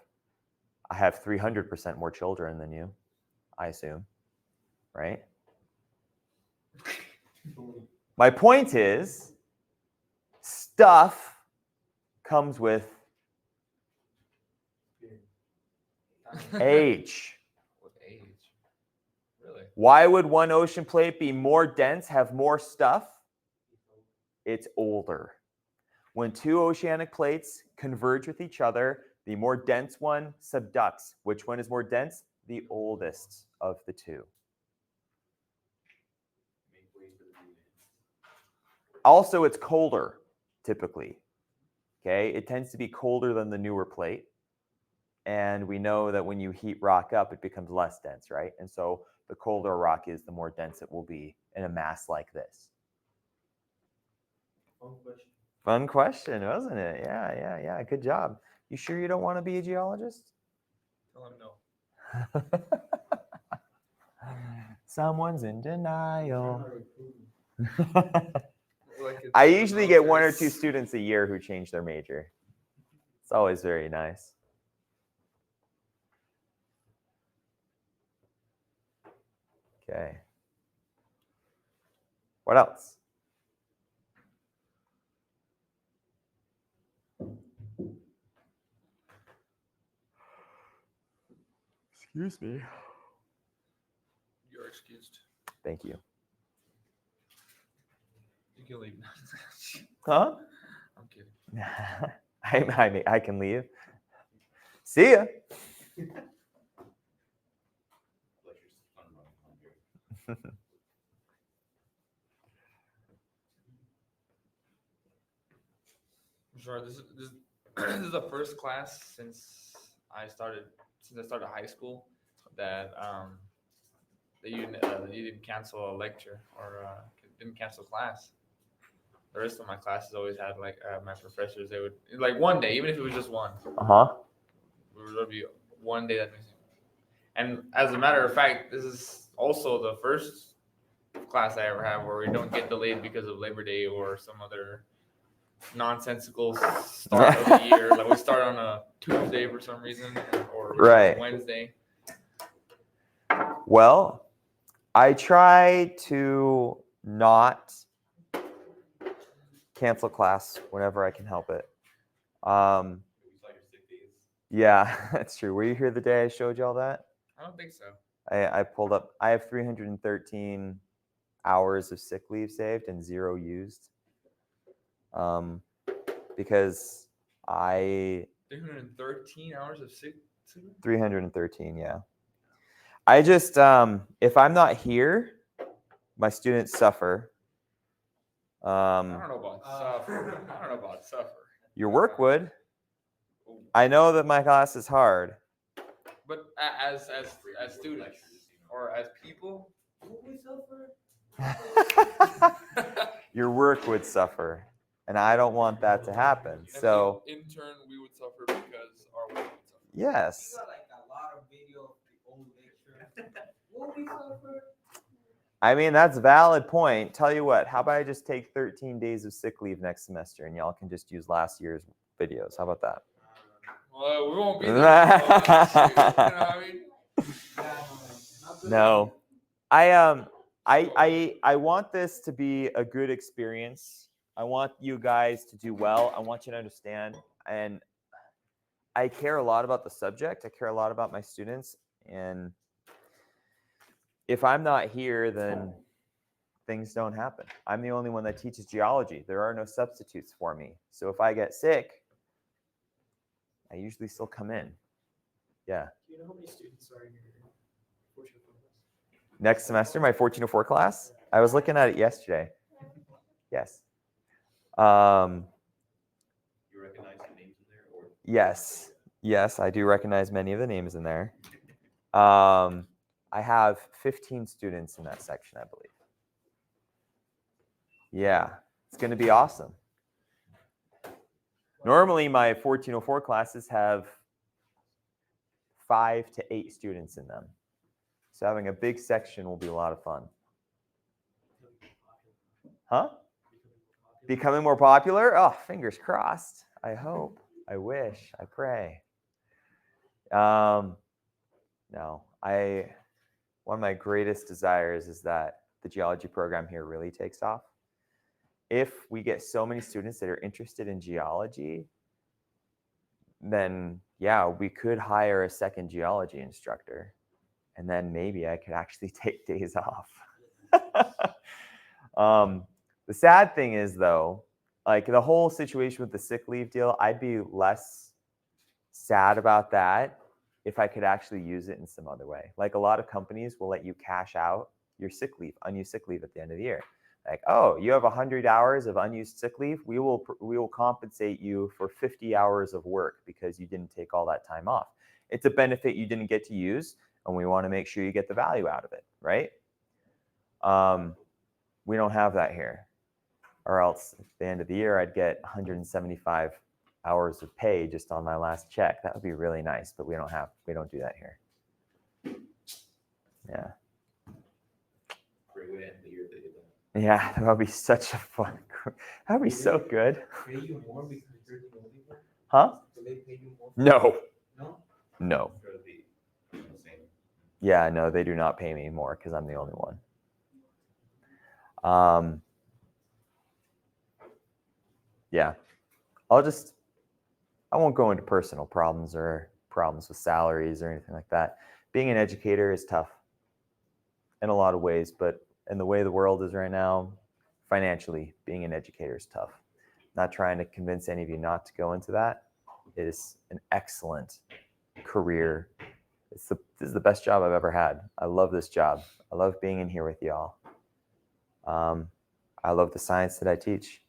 I have 300% more children than you, I assume, right? My point is, stuff comes with age.
With age. Really?
Why would one ocean plate be more dense, have more stuff? It's older. When two oceanic plates converge with each other, the more dense one subducts. Which one is more dense? The oldest of the two.
Make way for the new man.
Also, it's colder, typically. Okay, it tends to be colder than the newer plate. And we know that when you heat rock up, it becomes less dense, right? And so the colder a rock is, the more dense it will be in a mass like this.
Fun question.
Fun question, wasn't it? Yeah. Good job. You sure you don't want to be a geologist?
Tell him no.
Someone's in denial.
Like it's
I
the
usually get one or
military.
two students a year who change their major. It's always very nice. Okay. What else? Excuse me.
You're excused.
Thank you.
You can leave.
Huh?
I'm kidding.
I can leave. See ya.
Lecture's fun running on here.
I'm sorry. This is the first class since I started high school that you didn't cancel a lecture or didn't cancel class. The rest of my classes always had like my professors. They would like one day, even if it was just one.
Uh-huh.
There would be one day that missing. And as a matter of fact, this is also the first class I ever have where we don't get delayed because of Labor Day or some other nonsensical start of the year. Like we start on a Tuesday for some reason, or we start
Right.
on Wednesday.
Well, I try to not cancel class whenever I can help it.
We saw your sick days.
Yeah, that's true. Were you here the day I showed you all that?
I don't think so.
I pulled up. I have 313 hours of sick leave saved and 0 used. Because I
313 hours of sick.
313, yeah. I just if I'm not here, my students suffer.
I don't know about suffer. I don't know about suffer.
Your work would. I know that my class is hard.
But as students or as people,
We suffer.
Your work would suffer, and I don't want that to happen.
and
So
in turn, we would suffer because our work would suffer.
We
yes,
got like a lot of video of the old lecture. Will we suffer?
I mean that's a valid point. Tell you what, how about I just take 13 days of sick leave next semester, and y'all can just use last year's videos. How about that?
Well, we won't be there. You know what I mean?
No, I want this to be a good experience. I want you guys to do well. I want you to understand, and I care a lot about the subject. I care a lot about my students, and if I'm not here, then things don't happen. I'm the only one that teaches geology. There are no substitutes for me. So if I get sick, I usually still come in. Yeah.
Do you know how many students are in your 1404 class?
Next semester, my 1404 class. I was looking at it yesterday. Yes.
You recognize the names in there, or
Yes. Yes, I do recognize many of the names in there. I have 15 students in that section, I believe. Yeah, it's going to be awesome. Normally, my 1404 classes have 5 to 8 students in them. So having a big section will be a lot of fun. Huh? Becoming more popular? Oh, fingers crossed. I hope. I wish. I pray. No, one of my greatest desires is that the geology program here really takes off. If we get so many students that are interested in geology, then yeah, we could hire a second geology instructor, and then maybe I could actually take days off. The sad thing is though, like the whole situation with the sick leave deal, I'd be less sad about that if I could actually use it in some other way. Like a lot of companies will let you cash out your sick leave, unused sick leave at the end of the year. Like, oh, you have 100 hours of unused sick leave. We will compensate you for 50 hours of work because you didn't take all that time off. It's a benefit you didn't get to use, and we want to make sure you get the value out of it, right? We don't have that here. Or else at the end of the year, I'd get 175 hours of pay just on my last check. That would be really nice, but we don't do that here. Yeah.
Great way to end the year. They did that.
Yeah, that would be such a fun. That would be so good.
Pay you more because you're the only one?
Huh?
Do they pay you more?
No.
No?
No.
For the same.
Yeah, no, they do not pay me more because I'm the only one. Yeah. I won't go into personal problems or problems with salaries or anything like that. Being an educator is tough in a lot of ways, but in the way the world is right now, financially, being an educator is tough. Not trying to convince any of you not to go into that. It is an excellent career. This is the best job I've ever had. I love this job. I love being in here with y'all. I love the science that I teach,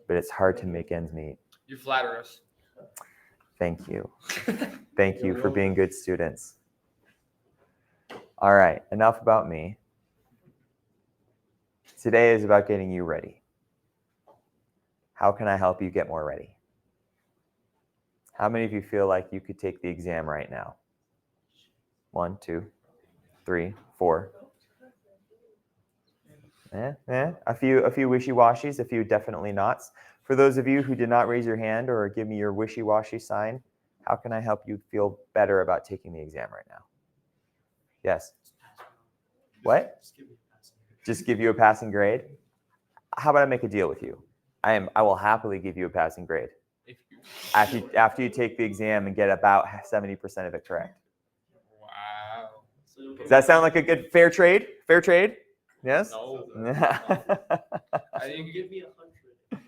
but it's hard to make ends meet.
You flatter us.
Thank you. Thank you for being good students. All right, enough about me. Today is about getting you ready. How can I help you get more ready? How many of you feel like you could take the exam right now? 1, 2, 3, 4. A few wishy-washies, a few definitely nots. For those of you who did not raise your hand or give me your wishy-washy sign, how can I help you feel better about taking the exam right now? Yes? What? Just give you a passing grade? How about I make a deal with you? I will happily give you a passing grade after you take the exam and get about 70% of it correct.
Wow.
Does that sound like a good fair trade? Fair trade? Yes?
No.
I didn't give me 100.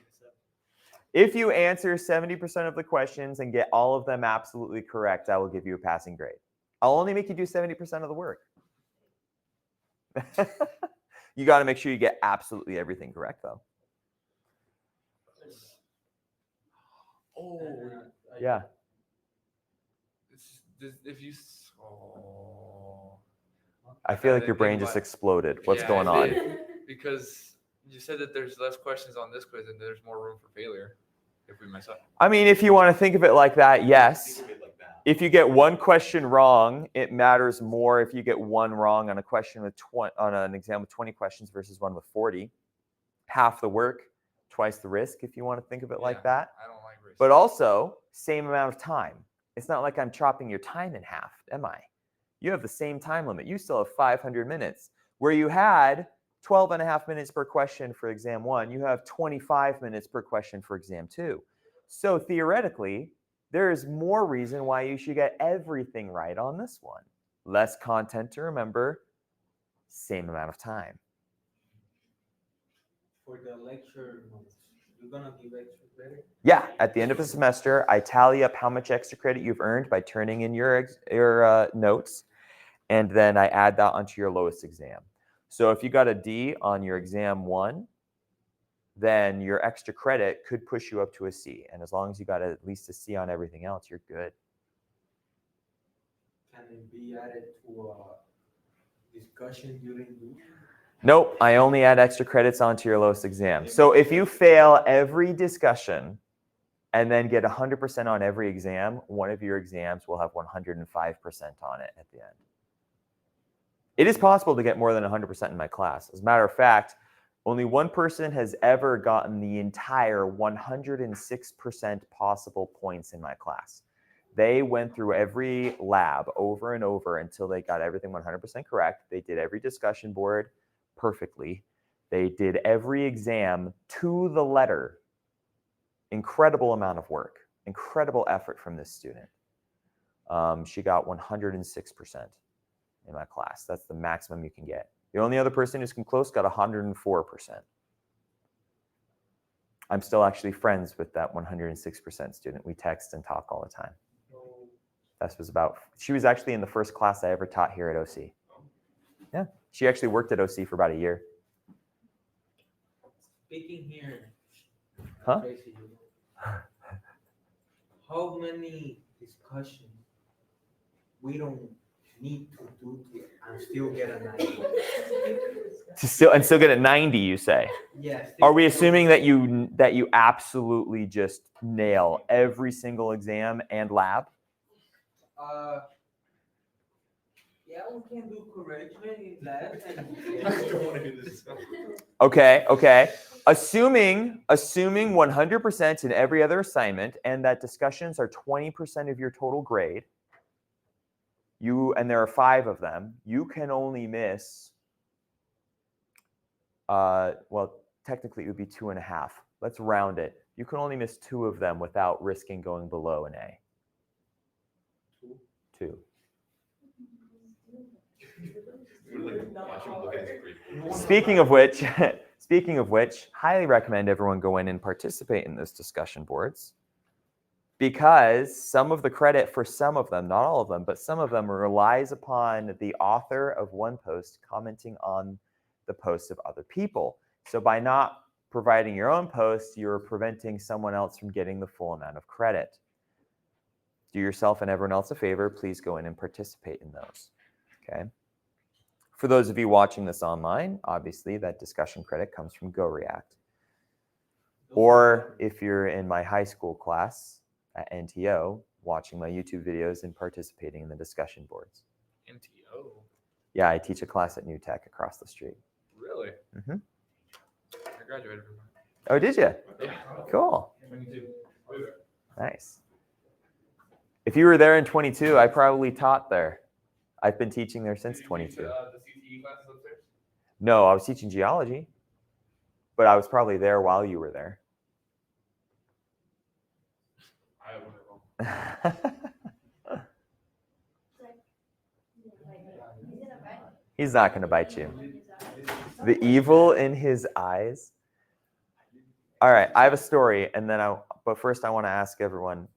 If you answer 70% of the questions and get all of them absolutely correct, I will give you a passing grade. I'll only make you do 70% of the work. You got to make sure you get absolutely everything correct, though.
Oh.
Yeah.
If you. Oh.
I feel like your brain
Think
just
about it.
exploded. What's
Yeah,
going
it
on?
did, because you said that there's less questions on this quiz and there's more room for failure if we mess up.
I mean, if you want to think of it like that, yes.
Think of it like that.
If you get one question wrong, it matters more if you get one wrong on a question with on an exam with 20 questions versus one with 40. Half the work, twice the risk, if you want to think of it like that.
I don't like risk.
But also, same amount of time. It's not like I'm chopping your time in half, am I? You have the same time limit. You still have 500 minutes. Where you had 12 and a half minutes per question for exam 1, you have 25 minutes per question for exam 2. So theoretically, there is more reason why you should get everything right on this one. Less content to remember, same amount of time.
For the lecture notes, you're gonna give extra credit?
Yeah, at the end of the semester, I tally up how much extra credit you've earned by turning in your notes, and then I add that onto your lowest exam. So if you got a D on your exam 1, then your extra credit could push you up to a C. And as long as you got at least a C on everything else, you're good.
Can it be added to a discussion during the?
Nope, I only add extra credits onto your lowest exam. So if you fail every discussion and then get 100% on every exam, one of your exams will have 105% on it at the end. It is possible to get more than 100% in my class. As a matter of fact, only one person has ever gotten the entire 106% possible points in my class. They went through every lab over and over until they got everything 100% correct. They did every discussion board perfectly. They did every exam to the letter. Incredible amount of work, incredible effort from this student. She got 106% in my class. That's the maximum you can get. The only other person who's come close got 104%. I'm still actually friends with that 106% student. We text and talk all the time. She was actually in the first class I ever taught here at OC. Yeah, she actually worked at OC for about a year.
Speaking here,
Huh?
Tracy, how many discussions we don't need to do and still get a 90?
Still get a 90, you say?
Yes.
Are we assuming that you absolutely just nail every single exam and lab?
Yeah, yeah, we can do correction in lab.
I don't want to do this.
Okay. Assuming 100% in every other assignment and that discussions are 20% of your total grade, and there are 5 of them, you can only miss, well, technically it would be 2.5. Let's round it. You can only miss 2 of them without risking going below an A. 2. Speaking of which, highly recommend everyone go in and participate in those discussion boards, because some of the credit for some of them, not all of them, but some of them relies upon the author of one post commenting on the posts of other people. So by not providing your own post, you're preventing someone else from getting the full amount of credit. Do yourself and everyone else a favor, please go in and participate in those. Okay. For those of you watching this online, obviously that discussion credit comes from GoReact. Or if you're in my high school class at NTO, watching my YouTube videos and participating in the discussion boards.
NTO.
Yeah, I teach a class at New Tech across the street.
Really?
Mm-hmm.
I graduated from that.
Oh, did you?
Yeah.
Cool.
22.
Nice. If you were there in 22, I probably taught there. I've been teaching there since 22.
The CTE classes upstairs?
No, I was teaching geology, but I was probably there while you were there.
I wouldn't know.
He's not going to bite you. The evil in his eyes. All right, I have a story, and then but first I want to ask everyone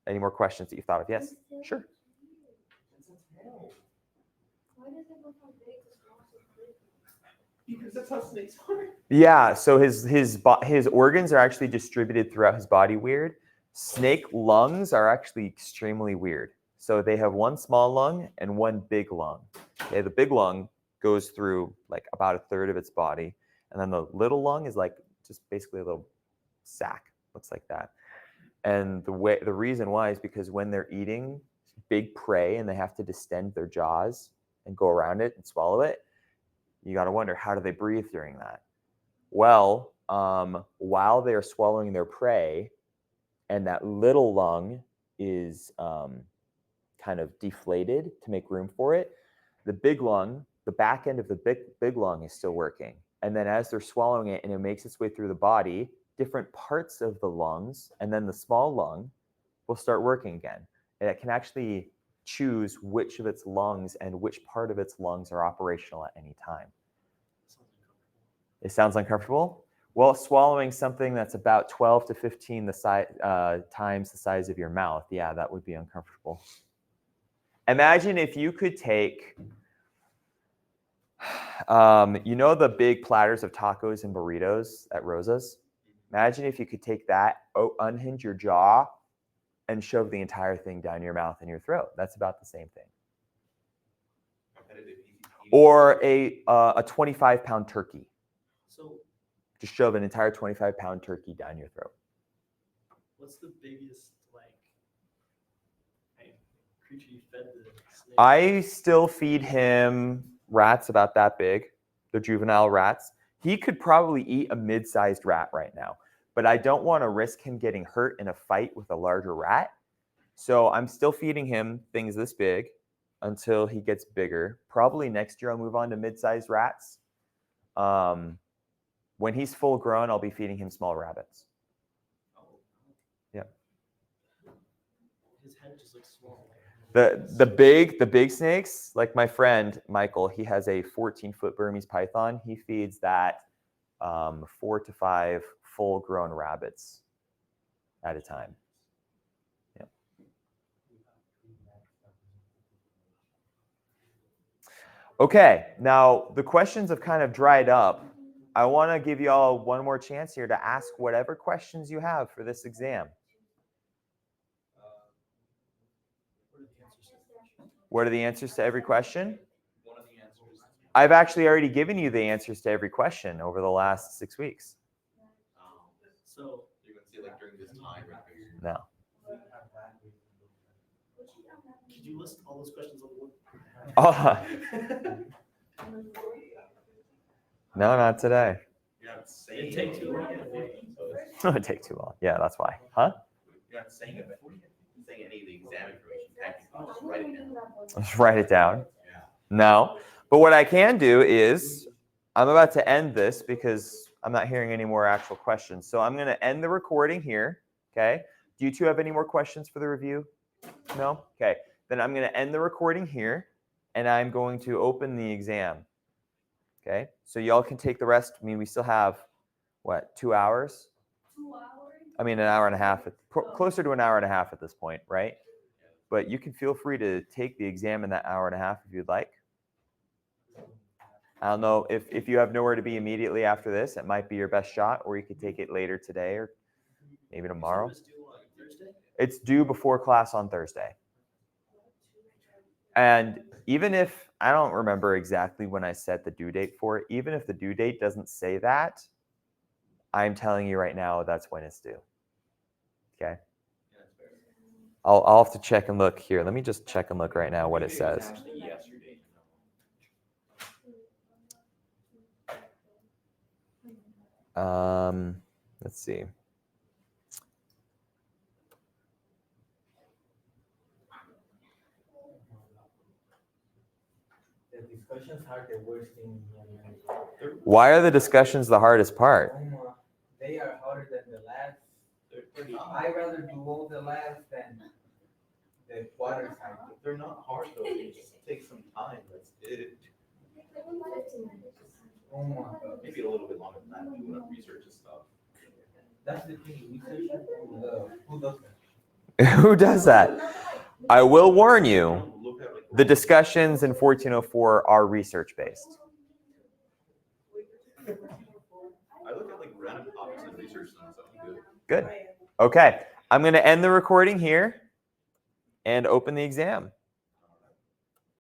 any more questions that you thought of. Yes, sure.
Because that's how snakes are.
Yeah, so his organs are actually distributed throughout his body weird. Snake lungs are actually extremely weird. So they have one small lung and one big lung. Okay, the big lung goes through like about 1/3 of its body, and then the little lung is like just basically a little sack, looks like that. And the reason why is because when they're eating big prey and they have to distend their jaws and go around it and swallow it, you got to wonder, how do they breathe during that? Well, while they're swallowing their prey and that little lung is kind of deflated to make room for it, the big lung, the back end of the big lung is still working. And then as they're swallowing it and it makes its way through the body, different parts of the lungs and then the small lung will start working again. And it can actually choose which of its lungs and which part of its lungs are operational at any time. It sounds uncomfortable? Well, swallowing something that's about 12 to 15 times the size of your mouth, yeah, that would be uncomfortable. Imagine if you could take, you know the big platters of tacos and burritos at Rosa's? Imagine if you could take that, unhinge your jaw, and shove the entire thing down your mouth and your throat. That's about the same thing. Or a 25-pound turkey.
So
Just shove an entire 25-pound turkey down your throat.
what's the biggest creature you fed the snake?
I still feed him rats about that big. They're juvenile rats. He could probably eat a mid-sized rat right now, but I don't want to risk him getting hurt in a fight with a larger rat. So I'm still feeding him things this big until he gets bigger. Probably next year I'll move on to mid-sized rats. When he's full grown, I'll be feeding him small rabbits. Yeah.
His head just looks small.
The big snakes, like my friend Michael, he has a 14-foot Burmese python. He feeds that 4 to 5 full-grown rabbits at a time. Yeah. Okay, now the questions have kind of dried up. I want to give you all one more chance here to ask whatever questions you have for this exam. What are the answers to every question?
One of the answers.
I've actually already given you the answers to every question over the last 6 weeks.
So
You're going to say like during this time. Right?
No.
Could you list all those questions on one?
Oh, no, not today.
You're not saying
It'd take too long.
It would take too long. Yeah, that's why. Huh?
You're not saying it. Saying any of the exam information. Technically, just write it down.
Let's write it down.
Yeah.
No. But what I can do is I'm about to end this because I'm not hearing any more actual questions. So I'm going to end the recording here. Okay. Do you two have any more questions for the review? No? Okay. Then I'm going to end the recording here and I'm going to open the exam. Okay. So y'all can take the rest. I mean, we still have, what, 2 hours?
2 hours?
I mean, an hour and a half, closer to an hour and a half at this point, right? But you can feel free to take the exam in that hour and a half if you'd like. I don't know if you have nowhere to be immediately after this, it might be your best shot, or you could take it later today or maybe tomorrow.
Is due on Thursday?
It's due before class on Thursday. And even if, I don't remember exactly when I set the due date for it, even if the due date doesn't say that, I'm telling you right now that's when it's due. Okay? I'll have to check and look here. Let me just check and look right now what it
Maybe was
says.
actually yesterday.
Let's see.
The discussions are the worst thing.
Why are the discussions the hardest part?
They are harder than the labs.
They're pretty.
I rather do all the labs than the water side.
They're not hard though. They just take some time. That's it.
Oh my God.
Maybe a little bit longer than that. If you want to research and stuff.
That's the thing. Research, who does that?
Who does that? I will warn you,
Look at like
the discussions in 1404 are research-based.
I look at like random topics and research them. So I'm good.
Good. Okay. I'm going to end the recording here and open the exam.